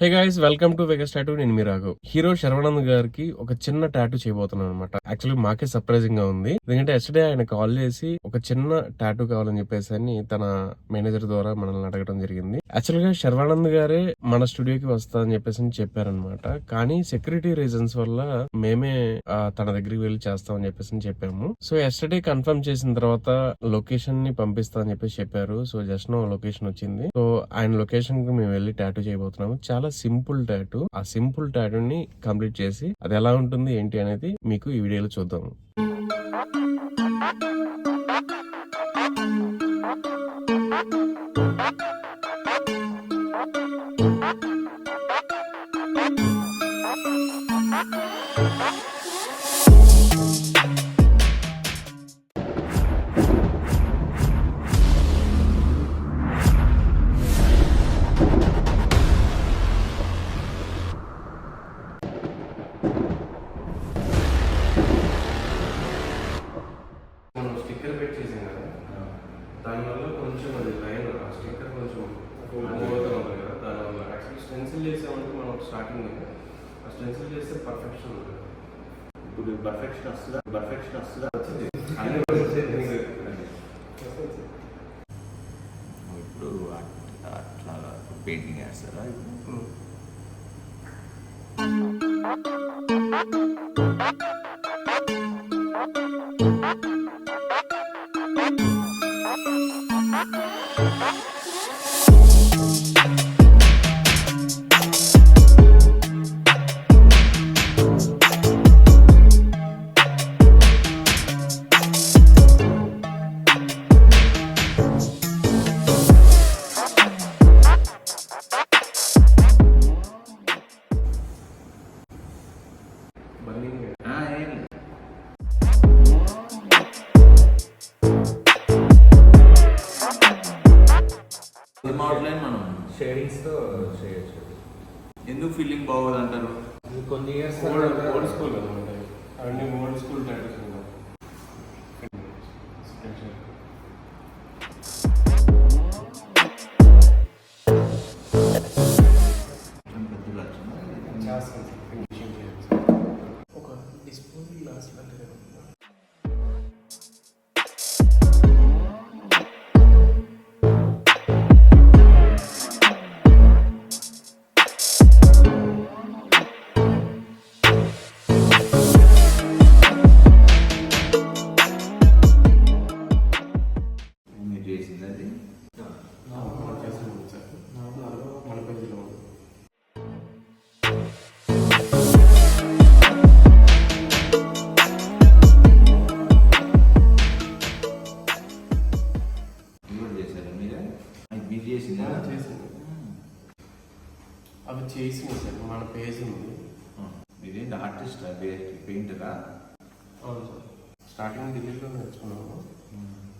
Hey guys, welcome to వెగస్ tattoo. నేను మీ Raghav. Hero Sharwanand గారికి ఒక చిన్న టాటూ చేయబోతున్నాను అనమాట. యాక్చువల్లీ మాకే సర్ప్రైజింగ్ గా ఉంది. ఎందుకంటే ఎస్టర్డే ఆయన కాల్ చేసి ఒక చిన్న టాటూ కావాలని చెప్పేసి అని తన మేనేజర్ ద్వారా మనల్ని అడగడం జరిగింది. యాక్చువల్ గా శర్వానంద్ గారే మన స్టూడియోకి వస్తా అని చెప్పేసి చెప్పారనమాట. కానీ సెక్యూరిటీ రీజన్స్ వల్ల మేమే తన దగ్గరికి వెళ్ళి చేస్తామని చెప్పేసి చెప్పాము. సో ఎస్టర్డే కన్ఫర్మ్ చేసిన తర్వాత లొకేషన్ ని పంపిస్తా అని చెప్పేసి చెప్పారు. సో జస్ట్ నో లొకేషన్ వచ్చింది. సో ఆయన లొకేషన్ కి మేము వెళ్ళి టాటూ చేయబోతున్నాము. చాలా సింపుల్ టాటూ. ఆ సింపుల్ టాటూని కంప్లీట్ చేసి అది ఎలా ఉంటుంది ఏంటి అనేది మీకు ఈ వీడియోలో చూద్దాము. స్టిక్కర్ పెట్టి చేసాం కదా, దానివల్ల కొంచెం అది లైన్ ఆ స్టిక్కర్ కొంచెం మూవ్ అవుతుంది కదా, దానివల్ల యాక్చువల్లీ స్టెన్సిల్ చేసామంటే మనం స్టార్టింగ్ ఆ స్టెన్సిల్ చేస్తే పర్ఫెక్షన్ ఉంటుంది. ఇప్పుడు పర్ఫెక్షన్ వస్తుందా వచ్చింది. ఇప్పుడు అట్లా పెయింటింగ్ వేస్తారా? ఇప్పుడు అవుట్లైన్ మనం షేడింగ్స్ తో చేయొచ్చు. ఎందుకు ఫీలింగ్ బాగోదు అంటారు? కొన్ని ఇయర్స్ ఓల్డ్ స్కూల్ అనమాట. అవన్నీ ఓల్డ్ స్కూల్ టాటూస్. ఒక డిస్ప్లే గ్లాస్ లాంటిది. మీరు చేసింది అది మన పేజీలో మీరు చేశారా? మీరు చేసిందా? చేసింది. అవి చేసింది సార్, మన పేజ్ ఉంది. మీరేంటి ఆర్టిస్ట్ పెయింటరా? అవును సార్. స్టార్టింగ్ ఢిల్లీలో నేర్చుకున్నాము,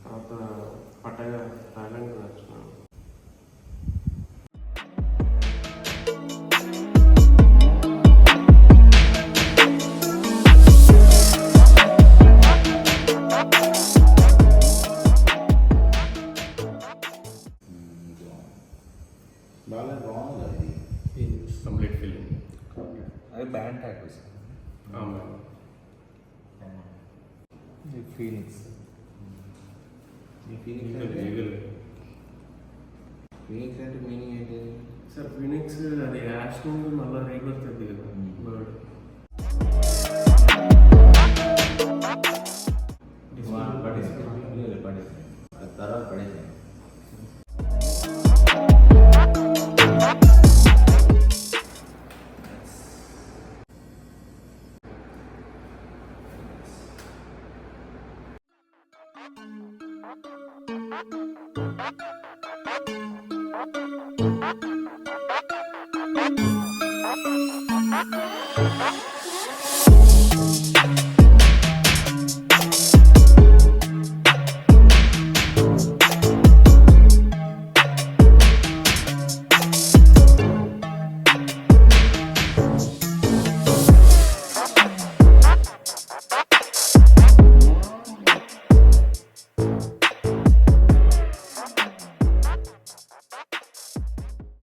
తర్వాత పటాయా థాయిలాండ్లో నేర్చుకున్నాము. బాగా బాగుంది అది. Complete feeling. అది బ్యాండ్ టాటూస్. ఫీలింగ్స్ ఫీనిక్స్ అంటే మీనింగ్ ఏంటి సార్? ఫీనిక్స్ అది యాష్ నుండి మళ్ళీ రీబర్త్ అవుతుంది కదా బర్డ్. తర్వాత పడేసాను.